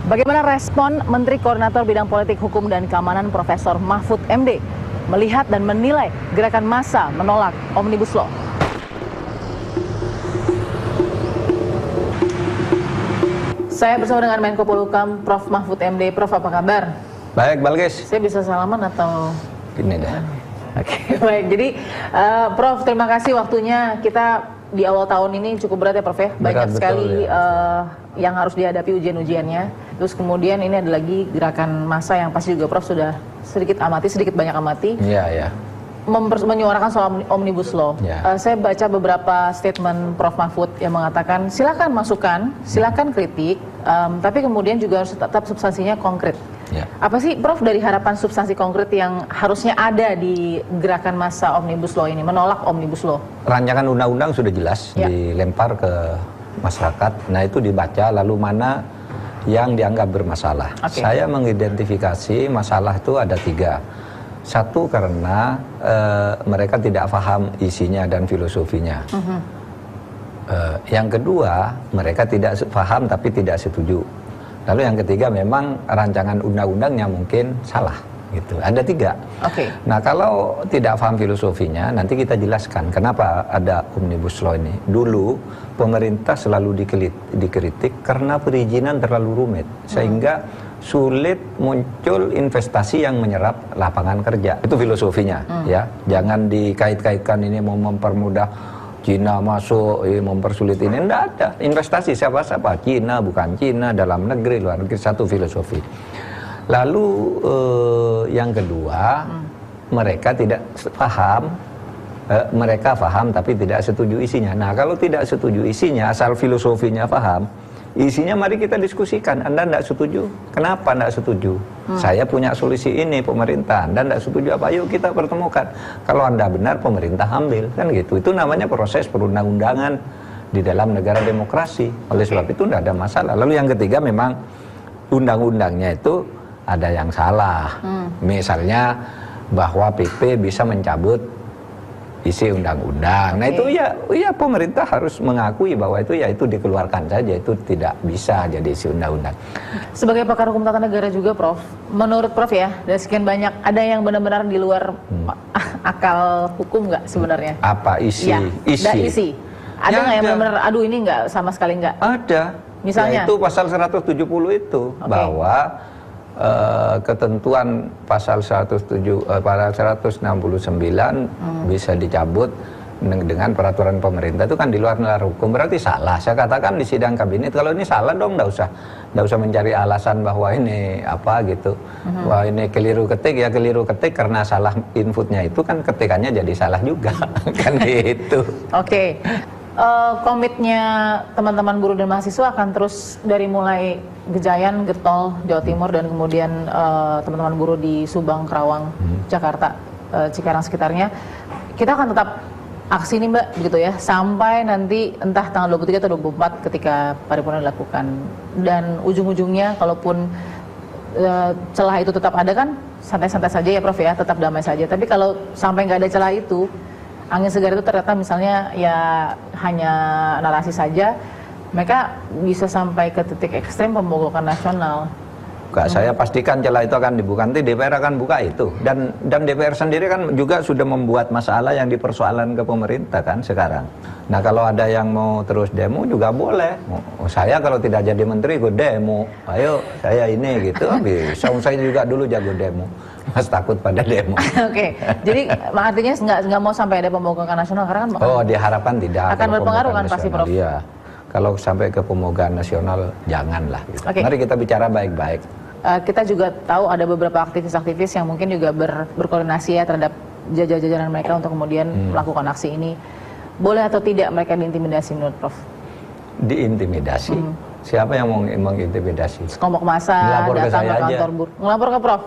Bagaimana respon Menteri Koordinator Bidang Politik, Hukum, dan Keamanan Profesor Mahfud MD melihat dan menilai gerakan massa menolak Omnibus Law? Saya bersama dengan Menko Polhukam, Prof. Mahfud MD. Prof, apa kabar? Baik, Balkis. Saya bisa salaman atau? Ini dah. Oke, baik. Jadi, Prof, terima kasih waktunya. Kita di awal tahun ini cukup berat ya, Prof ya. Banyak sekali yang harus dihadapi ujian-ujiannya. Terus kemudian ini ada lagi gerakan massa yang pasti juga Prof sudah sedikit banyak amati. Iya, ya. Menyuarakan soal Omnibus Law. Saya baca beberapa statement Prof Mahfud yang mengatakan silakan masukan, silakan kritik, tapi kemudian juga harus tetap substansinya konkret. Apa sih Prof dari harapan substansi konkret yang harusnya ada di gerakan massa Omnibus Law ini, menolak Omnibus Law? Rancangan undang-undang sudah jelas dilempar ke masyarakat. Nah, itu dibaca lalu mana yang dianggap bermasalah. Saya mengidentifikasi masalah itu ada 3. Satu, karena mereka tidak paham isinya dan filosofinya. Yang kedua, mereka tidak paham tapi tidak setuju. Lalu yang ketiga, memang rancangan undang-undangnya mungkin salah. Gitu. Ada 3. Nah, kalau tidak paham filosofinya, nanti kita jelaskan kenapa ada Omnibus Law ini. Dulu pemerintah selalu dikritik karena perizinan terlalu rumit, sehingga sulit muncul investasi yang menyerap lapangan kerja. Itu filosofinya, ya. Jangan dikait-kaitkan ini mau mempermudah Cina masuk, mempersulit ini. Tidak ada. Investasi siapa-siapa, Cina, bukan Cina, dalam negeri, luar negeri, satu filosofi. Lalu yang kedua, mereka tidak paham, mereka paham tapi tidak setuju isinya. Nah, kalau tidak setuju isinya, asal filosofinya paham, isinya mari kita diskusikan. Anda tidak setuju, kenapa tidak setuju? Saya punya solusi ini, pemerintah. Anda tidak setuju apa? Yuk kita pertemukan. Kalau Anda benar, pemerintah ambil, kan gitu. Itu namanya proses perundang-undangan di dalam negara demokrasi. Oleh sebab itu tidak ada masalah. Lalu yang ketiga, memang undang-undangnya itu ada yang salah. Misalnya bahwa PP bisa mencabut isi undang-undang. Nah, itu ya pemerintah harus mengakui bahwa itu dikeluarkan saja, itu tidak bisa jadi isi undang-undang. Sebagai pakar hukum tata negara juga, Prof, menurut Prof ya, dari sekian banyak, ada yang benar-benar di luar akal hukum nggak sebenarnya? Apa isi? Ya, isi. Ada nggak yang benar-benar, aduh ini nggak, sama sekali nggak? Ada. Misalnya? Yaitu pasal 170 itu, bahwa ketentuan pasal 169 bisa dicabut dengan peraturan pemerintah. Itu kan di luar nalar hukum, berarti salah. Saya katakan di sidang kabinet, kalau ini salah dong, nggak usah mencari alasan bahwa ini apa gitu, bahwa ini keliru ketik karena salah inputnya, itu kan ketikannya jadi salah juga. Kan gitu. Komitnya teman-teman buruh dan mahasiswa akan terus dari mulai Gejayan, Getol, Jawa Timur, dan kemudian teman-teman buruh di Subang, Kerawang, Jakarta, Cikarang sekitarnya. Kita akan tetap aksi ini, Mbak, gitu ya, sampai nanti entah tanggal 23 atau 24 ketika paripurna dilakukan. Dan ujung-ujungnya, kalaupun celah itu tetap ada, kan santai-santai saja ya, Prof ya, tetap damai saja. Tapi kalau sampai nggak ada celah itu, angin segar itu ternyata misalnya ya hanya narasi saja, mereka bisa sampai ke titik ekstrem pemogokan nasional. Saya pastikan celah itu akan dibuka, nanti DPR akan buka itu, dan DPR sendiri kan juga sudah membuat masalah yang dipersoalan ke pemerintah kan sekarang. Nah, kalau ada yang mau terus demo juga boleh. Saya kalau tidak jadi menteri ikut demo, ayo saya ini gitu, bisa. Saya juga dulu jago demo. Mas takut pada demo. Jadi artinya nggak mau sampai ada pemogokan nasional karena kan diharapkan tidak akan berpengaruh kan pasti, Prof. Iya. Kalau sampai ke pemogokan nasional janganlah gitu. Mari kita bicara baik-baik. Kita juga tahu ada beberapa aktivis-aktivis yang mungkin juga berkoordinasi ya terhadap jajaran mereka untuk kemudian melakukan aksi ini. Boleh atau tidak mereka diintimidasi menurut Prof? Diintimidasi? Siapa yang mau mengintimidasi? Kelompok massa datang ke kantor buruh. Ngelapor ke Prof?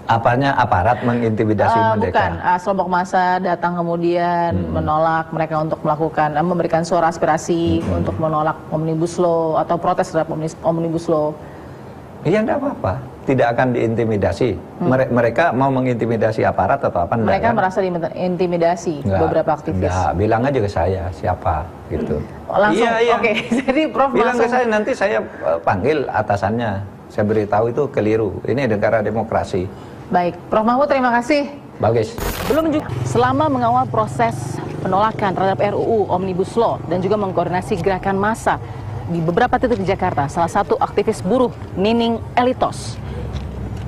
Apanya aparat mengintimidasi mereka? Bukan, kelompok massa datang kemudian menolak mereka untuk melakukan, memberikan suara aspirasi untuk menolak Omnibus Law atau protes terhadap Omnibus Law. Iya, enggak apa-apa. tidak akan diintimidasi. Mereka mau mengintimidasi aparat atau apa? Mereka merasa diintimidasi beberapa aktivis. Enggak, bilang aja ke saya siapa gitu. Langsung, iya. Oke. Jadi Prof bilang langsung ke saya, nanti saya panggil atasannya. Saya beritahu itu keliru. Ini negara demokrasi. Baik, Prof Mahfud terima kasih. Bagus. Belum juga selama mengawal proses penolakan terhadap RUU Omnibus Law dan juga mengkoordinasi gerakan massa di beberapa titik di Jakarta, salah satu aktivis buruh Nining Elitos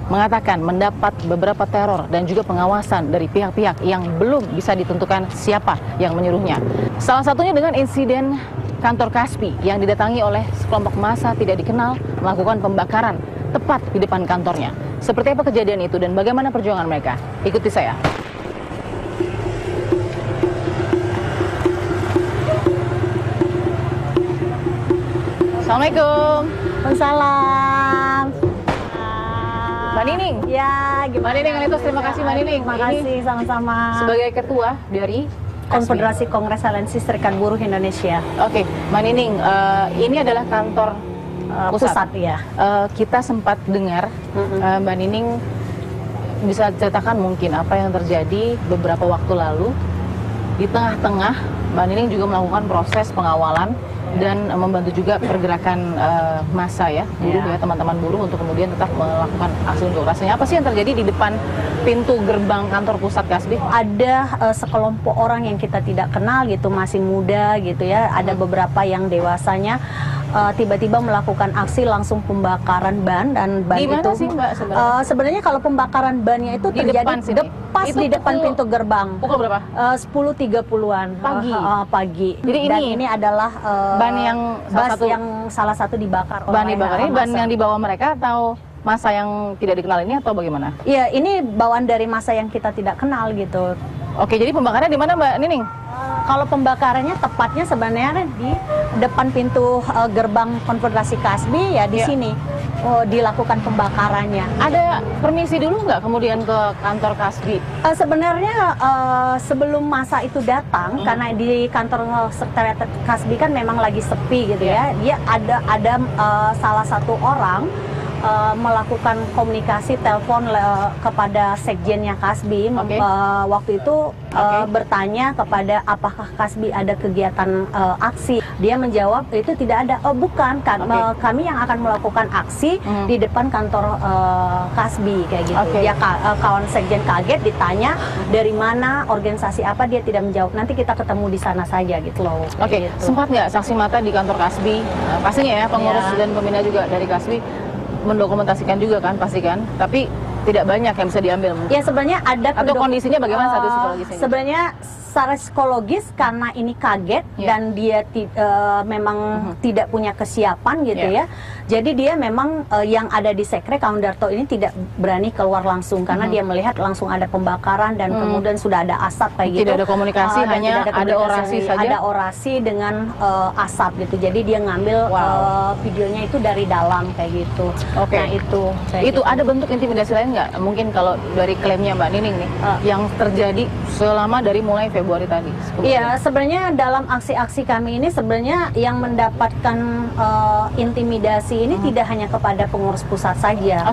mengatakan mendapat beberapa teror dan juga pengawasan dari pihak-pihak yang belum bisa ditentukan siapa yang menyuruhnya. Salah satunya dengan insiden kantor Kasbi yang didatangi oleh sekelompok massa tidak dikenal melakukan pembakaran tepat di depan kantornya. Seperti apa kejadian itu dan bagaimana perjuangan mereka? Ikuti saya. Assalamualaikum. Waalaikumsalam. Mbak Nining. Ya, gimana? Mbak Nining Elitos, terima kasih Mbak Nining. Terima kasih, sama-sama. Sebagai ketua dari Konfederasi Kongres Aliansi Serikat Buruh Indonesia. Oke, Mbak Nining, ini adalah kantor pusat ya. Kita sempat dengar Mbak Nining bisa ceritakan mungkin apa yang terjadi beberapa waktu lalu. Di tengah-tengah Mbak Nining juga melakukan proses pengawalan dan membantu juga pergerakan massa ya, buruh ya, teman-teman buruh untuk kemudian tetap melakukan aksi unjuk rasanya. Apa sih yang terjadi di depan pintu gerbang kantor pusat Kasbi? Ada sekelompok orang yang kita tidak kenal gitu, masih muda gitu ya. Ada beberapa yang dewasanya tiba-tiba melakukan aksi langsung pembakaran ban, dan ban Dimana itu sih, Mbak, sebenarnya? Sebenarnya kalau pembakaran bannya itu Di terjadi depan sini? pas Itu di depan pintu gerbang. Pukul berapa? 10.30-an Pagi. Pagi. Jadi Dan ini adalah ban yang salah satu dibakar. Ban dibakar ini ban yang dibawa mereka atau masa yang tidak dikenal ini atau bagaimana? Iya, ini bawaan dari masa yang kita tidak kenal gitu. Oke, jadi pembakarannya di mana Mbak Nining? Kalau pembakarannya tepatnya sebenarnya di depan pintu gerbang Konfederasi Kasbi ya, di sini dilakukan pembakarannya. Ada permisi dulu nggak kemudian ke kantor Kasbi? Sebenarnya sebelum masa itu datang, karena di kantor sekretariat Kasbi kan memang lagi sepi gitu ya, dia ada salah satu orang melakukan komunikasi telepon kepada sekjennya Kasbi. Waktu itu bertanya kepada apakah Kasbi ada kegiatan aksi. Dia menjawab itu tidak ada. Oh bukan, kami yang akan melakukan aksi di depan kantor Kasbi kayak gitu. Dia kawan sekjen kaget, ditanya dari mana, organisasi apa, dia tidak menjawab. Nanti kita ketemu di sana saja gitu loh. Gitu. Sempat nggak saksi mata di kantor Kasbi? Pastinya ya, pengurus dan pembina juga dari Kasbi mendokumentasikan juga kan, pasti kan, tapi tidak banyak yang bisa diambil. Ya sebenarnya ada. Atau kondisinya bagaimana saat itu psikologisnya? Sebenarnya secara psikologis karena ini kaget dan dia memang tidak punya kesiapan gitu ya. Jadi dia memang yang ada di sekre Kawan Darto ini tidak berani keluar langsung karena dia melihat langsung ada pembakaran dan kemudian sudah ada asap kayak gitu. Tidak ada komunikasi, hanya ada orasi saja. Ada orasi dengan asap gitu. Jadi dia ngambil videonya itu dari dalam kayak gitu. Nah itu ada bentuk intimidasi lain nggak? Mungkin kalau dari klaimnya Mbak Nining nih, yang terjadi selama dari mulai Februari tadi. Iya, sebenarnya dalam aksi-aksi kami ini sebenarnya yang mendapatkan intimidasi ini tidak hanya kepada pengurus pusat saja.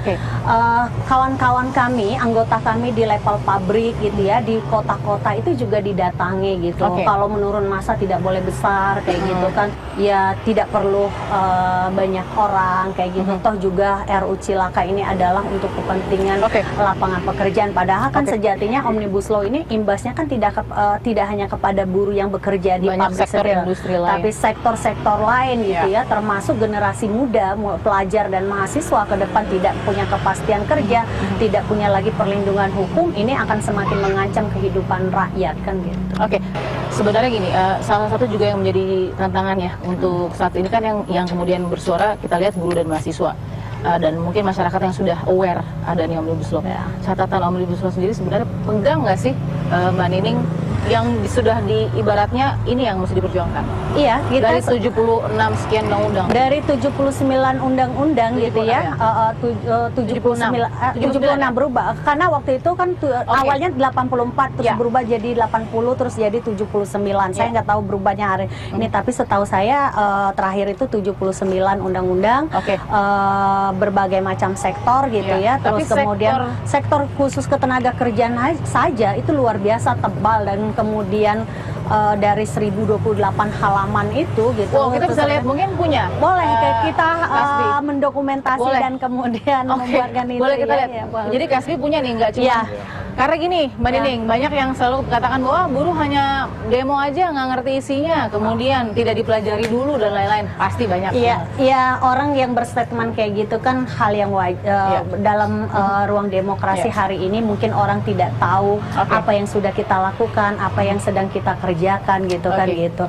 Kawan-kawan kami, anggota kami di level pabrik gitu ya, di kota-kota itu juga didatangi gitu. Kalau menurun massa tidak boleh besar kayak gitu kan. Ya tidak perlu banyak orang kayak gitu. Toh juga RUU Cilaka ini adalah untuk kepentingan lapangan pekerjaan. Padahal kan sejatinya Omnibus Law ini imbasnya kan tidak hanya kepada buruh yang bekerja di banyak pabrik sektor industri lain, tapi sektor-sektor lain gitu ya, termasuk generasi muda, pelajar dan mahasiswa ke depan tidak punya kepastian kerja, tidak punya lagi perlindungan hukum, ini akan semakin mengancam kehidupan rakyat kan gitu. Sebenarnya gini, salah satu juga yang menjadi tantangan ya untuk saat ini kan yang kemudian bersuara, kita lihat buruh dan mahasiswa. Dan mungkin masyarakat yang sudah aware adanya Omnibus Law. Catatan Omnibus Law sendiri sebenarnya pegang nggak sih Mbak Nining yang sudah ibaratnya ini yang mesti diperjuangkan. Iya, kita dari 76 sekian undang-undang. Dari 79 undang-undang gitu ya. 76 berubah. Karena waktu itu kan awalnya 84 terus berubah jadi 80 terus jadi 79. Saya nggak tahu berubahnya hari ini, tapi setahu saya terakhir itu 79 undang-undang. Berbagai macam sektor gitu ya. Terus kemudian sektor khusus ketenaga kerjaan saja itu luar biasa tebal, dan kemudian dari 1028 halaman itu gitu. Kita bisa lihat, mungkin punya. Boleh kita mendokumentasi dan kemudian membuatkan ini. Boleh kita lihat. Jadi Kasbi punya nih, nggak cuma. Karena gini, Mbak Nining, banyak yang selalu katakan bahwa buruh hanya demo aja, nggak ngerti isinya, kemudian tidak dipelajari dulu dan lain-lain. Pasti banyak. Iya, orang yang berstatement kayak gitu kan hal yang dalam ruang demokrasi hari ini mungkin orang tidak tau apa yang sudah kita lakukan, apa yang sedang kita kerjakan gitu kan gitu.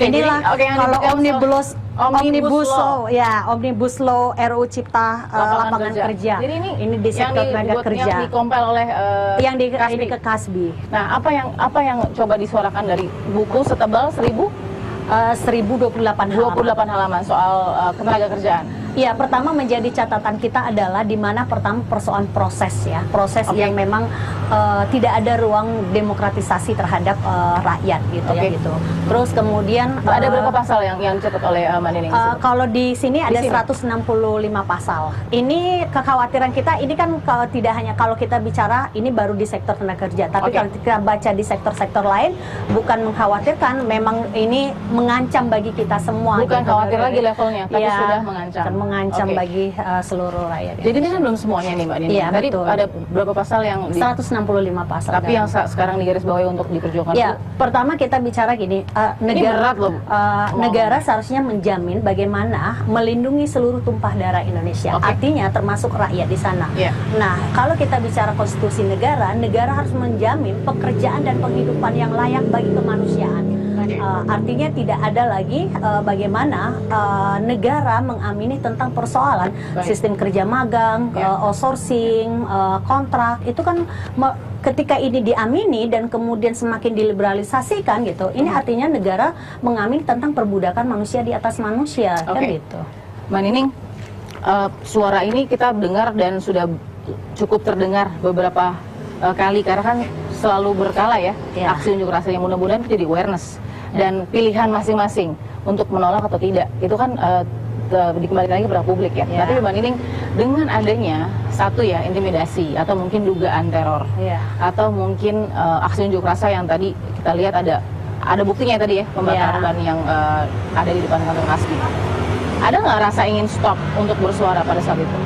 Inilah kalau Omnibus Law, Omnibus Law RUU Cipta Lapangan Kerja. Jadi ini di sektor tenaga kerja. Yang dikompil oleh yang ini ke Kasbi. Nah, apa yang coba disuarakan dari buku setebal 1028 halaman soal ketenaga kerjaan? Ya, pertama menjadi catatan kita adalah di mana pertama persoalan proses ya, yang memang tidak ada ruang demokratisasi terhadap rakyat gitu ya gitu. Terus kemudian ada berapa pasal yang dicatat oleh Mbak Nining? Kalau di sini ada 165 pasal. Ini kekhawatiran kita, ini kan tidak hanya kalau kita bicara ini baru di sektor tenaga kerja, tapi kalau kita baca di sektor-sektor lain bukan mengkhawatirkan, memang ini mengancam bagi kita semua. Bukan gitu, khawatir lagi levelnya, tapi sudah mengancam bagi seluruh rakyat. Jadi ini kan belum semuanya nih Mbak Nining. Iya, tadi betul. ada berapa pasal yang 165 pasal. Tapi yang sekarang digarisbawahi untuk diperjuangkan. Ya, pertama kita bicara gini, negara seharusnya menjamin bagaimana melindungi seluruh tumpah darah Indonesia. Artinya termasuk rakyat di sana. Nah, kalau kita bicara konstitusi negara harus menjamin pekerjaan dan penghidupan yang layak bagi kemanusiaan. Artinya tidak ada lagi bagaimana negara mengamini tentang persoalan sistem kerja magang, outsourcing, kontrak. Itu kan ketika ini diamini dan kemudian semakin diliberalisasikan gitu, ini artinya negara mengamini tentang perbudakan manusia di atas manusia, kan gitu. Mbak Nining, suara ini kita dengar dan sudah cukup terdengar beberapa kali, karena kan selalu berkala ya aksi unjuk rasanya. Mudah-mudahan itu jadi awareness dan pilihan masing-masing untuk menolak atau tidak. Itu kan dikembalikan lagi kepada publik ya. Tapi Mbak Nining, dengan adanya intimidasi atau mungkin dugaan teror atau mungkin aksi unjuk rasa yang tadi kita lihat ada buktinya tadi ya, pembakaran ban yang ada di depan kantor Kasbi. Ada nggak rasa ingin stop untuk bersuara pada saat itu?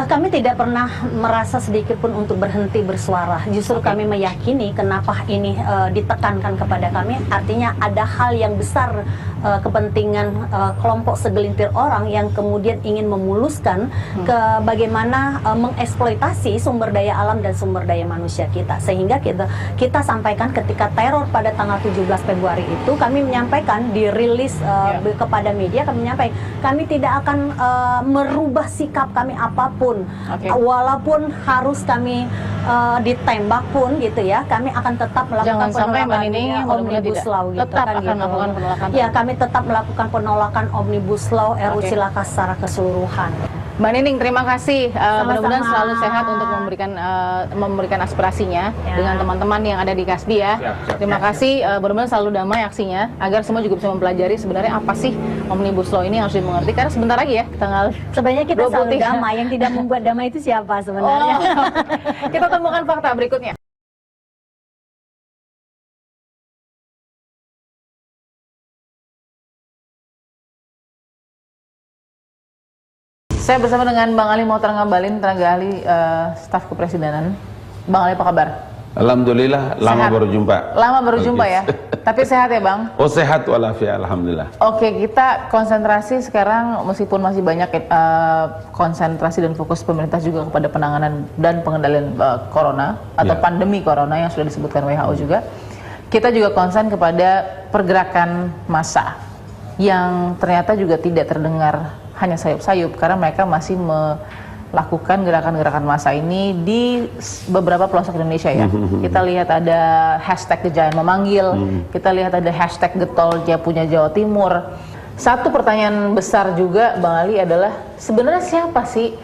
Kami tidak pernah merasa sedikit pun untuk berhenti bersuara. Justru kami meyakini kenapa ini ditekankan kepada kami. Artinya ada hal yang besar, kepentingan kelompok segelintir orang yang kemudian ingin memuluskan ke bagaimana mengeksploitasi sumber daya alam dan sumber daya manusia kita. Sehingga kita sampaikan ketika teror pada tanggal 17 Februari itu, kami menyampaikan dirilis kepada media, kami menyampaikan kami tidak akan merubah sikap kami apapun, walaupun harus kami ditembak pun gitu ya, kami akan tetap melakukan penolakan Omnibus Law gitu, tetap akan melakukan penolakan. Ya, kami tetap melakukan penolakan Omnibus Law RUU Cilaka secara keseluruhan. Mbak Nining, terima kasih. Mudah-mudahan selalu sehat untuk memberikan aspirasinya dengan teman-teman yang ada di Kasbi ya. Terima kasih. Mudah-mudahan selalu damai aksinya, agar semua juga bisa mempelajari sebenarnya apa sih Omnibus Law ini, harus dimengerti. Karena sebentar lagi ya, tanggal sebenarnya kita selalu damai. Yang tidak membuat damai itu siapa sebenarnya? Kita temukan fakta berikutnya. Saya bersama dengan Bang Ali Mohtar Ngabalin, tenaga ahli staf kepresidenan. Bang Ali, apa kabar? Alhamdulillah, lama sehat. baru jumpa. Lama baru jumpa ya? Tapi sehat ya Bang? Oh, sehat walafiat, alhamdulillah. Oke, kita konsentrasi sekarang, meskipun masih banyak konsentrasi dan fokus pemerintah juga kepada penanganan dan pengendalian corona atau pandemi corona yang sudah disebutkan WHO juga. Kita juga konsen kepada pergerakan massa yang ternyata juga tidak terdengar hanya sayup-sayup, karena mereka masih lakukan gerakan-gerakan massa ini di beberapa pelosok Indonesia ya. Kita lihat ada hashtag Gejayan Memanggil, kita lihat ada hashtag Getol Dia Punya Jawa Timur. Satu pertanyaan besar juga Bang Ali adalah sebenarnya siapa sih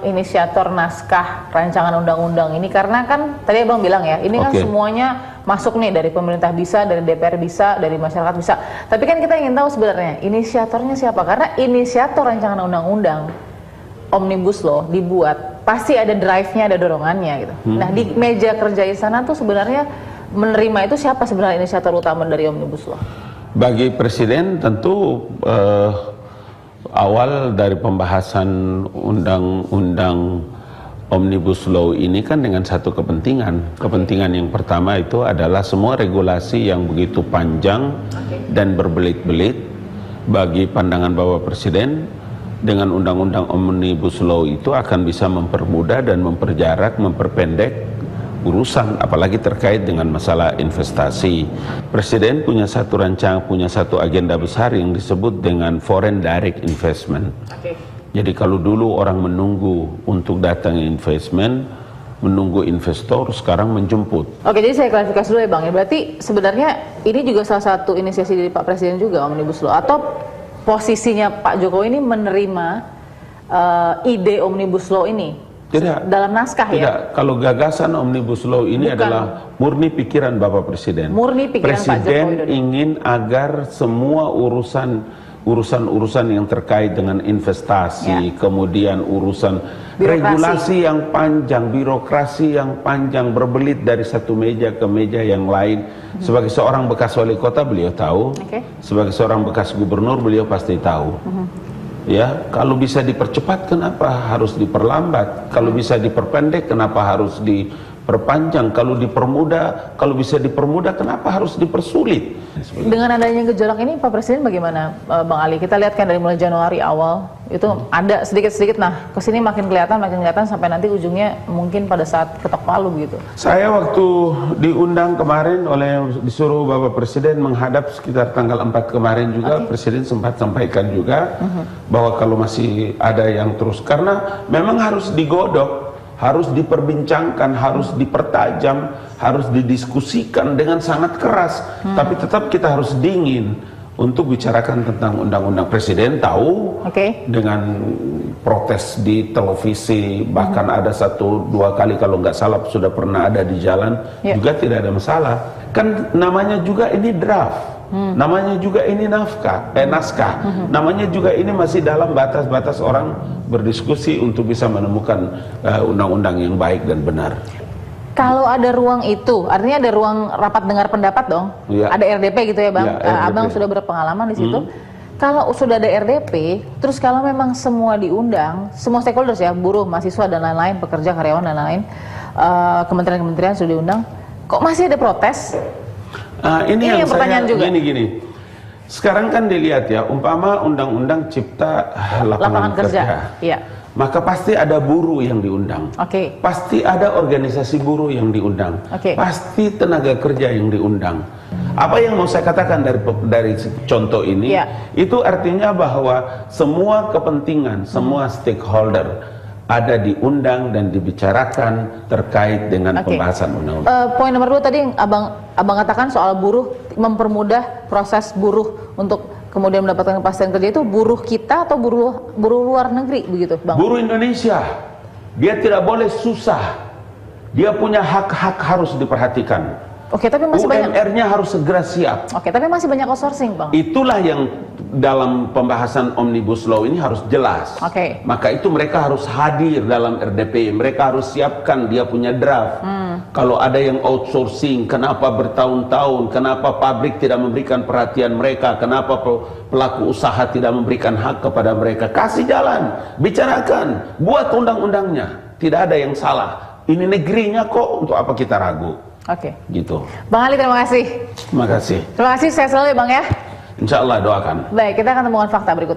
inisiator naskah rancangan undang-undang ini? Karena kan tadi Abang bilang ya, ini kan semuanya masuk nih, dari pemerintah bisa, dari DPR bisa, dari masyarakat bisa. Tapi kan kita ingin tahu sebenarnya inisiatornya siapa? Karena inisiator rancangan undang-undang Omnibus Law dibuat, pasti ada drive-nya, ada dorongannya gitu. Nah di meja kerja istana tuh sebenarnya menerima itu siapa sebenarnya inisiator utama dari Omnibus Law? Bagi Presiden tentu awal dari pembahasan undang-undang Omnibus Law ini kan dengan satu kepentingan. Kepentingan yang pertama itu adalah semua regulasi yang begitu panjang dan berbelit-belit, bagi pandangan Bapak Presiden, dengan undang-undang Omnibus Law itu akan bisa mempermudah dan memperjarak, memperpendek urusan, apalagi terkait dengan masalah investasi. Presiden punya satu rancangan, punya satu agenda besar yang disebut dengan Foreign Direct Investment. Jadi kalau dulu orang menunggu untuk datang investment, menunggu investor, sekarang menjemput. Oke, jadi saya klarifikasi dulu ya Bang ya. Berarti sebenarnya ini juga salah satu inisiasi dari Pak Presiden juga Omnibus Law, atau posisinya Pak Jokowi ini menerima ide Omnibus Law ini? Tidak. Dalam naskah tidak. ya? Kalau gagasan Omnibus Law ini adalah murni pikiran Bapak Presiden. Murni pikiran Pak Jokowi. Presiden ingin agar semua urusan yang terkait dengan investasi, kemudian urusan regulasi yang panjang, birokrasi yang panjang, berbelit dari satu meja ke meja yang lain. Sebagai seorang bekas wali kota beliau tahu, sebagai seorang bekas gubernur beliau pasti tahu. Ya, kalau bisa dipercepat kenapa harus diperlambat? Kalau bisa diperpendek kenapa harus diperpanjang? Kalau dipermudah, kalau bisa dipermudah kenapa harus dipersulit? Dengan adanya gejolak ini Pak Presiden bagaimana Bang Ali? Kita lihat kan dari mulai Januari awal itu ada sedikit-sedikit, nah kesini makin kelihatan sampai nanti ujungnya mungkin pada saat ketok palu gitu. Saya waktu diundang kemarin disuruh Bapak Presiden menghadap sekitar tanggal 4 kemarin juga, Presiden sempat sampaikan juga bahwa kalau masih ada yang terus, karena memang harus digodok, harus diperbincangkan, harus dipertajam, harus didiskusikan dengan sangat keras, tapi tetap kita harus dingin untuk bicarakan tentang undang-undang. Presiden tahu dengan protes di televisi, bahkan ada 1-2 kali kalau nggak salah sudah pernah ada di jalan, juga tidak ada masalah. Kan namanya juga ini draft, namanya juga ini naskah, namanya juga ini masih dalam batas-batas orang berdiskusi untuk bisa menemukan undang-undang yang baik dan benar. Kalau ada ruang itu, artinya ada ruang rapat dengar pendapat dong. Ada RDP gitu ya Bang. Abang sudah berpengalaman di situ. Kalau sudah ada RDP, terus kalau memang semua diundang, semua stakeholders ya, buruh, mahasiswa dan lain-lain, pekerja, karyawan dan lain-lain, kementerian-kementerian sudah diundang, kok masih ada protes? Ini yang pertanyaan juga. Gini. Sekarang kan dilihat ya, umpama undang-undang cipta lapangan kerja. Maka pasti ada buruh yang diundang, pasti ada organisasi buruh yang diundang, pasti tenaga kerja yang diundang. Apa yang mau saya katakan dari contoh ini, itu artinya bahwa semua kepentingan, semua stakeholder ada diundang dan dibicarakan terkait dengan pembahasan undang-undang. Poin nomor 2 tadi abang katakan soal buruh, mempermudah proses buruh untuk kemudian mendapatkan kepastian kerja, itu buruh kita atau buruh luar negeri begitu Bang? Buruh Indonesia, dia tidak boleh susah, dia punya hak-hak harus diperhatikan. Tapi masih banyak. UMR-nya harus segera siap. Tapi masih banyak outsourcing Bang. Itulah yang dalam pembahasan Omnibus Law ini harus jelas. Maka itu mereka harus hadir dalam RDP, mereka harus siapkan dia punya draft. Kalau ada yang outsourcing, kenapa bertahun-tahun, kenapa pabrik tidak memberikan perhatian mereka, kenapa pelaku usaha tidak memberikan hak kepada mereka, kasih jalan, bicarakan, buat undang-undangnya, tidak ada yang salah. Ini negerinya kok, untuk apa kita ragu? Gitu. Bang Ali, terima kasih. Terima kasih. Terima kasih, saya selalu ya Bang ya. Insya Allah, doakan. Baik, kita akan temukan fakta berikutnya.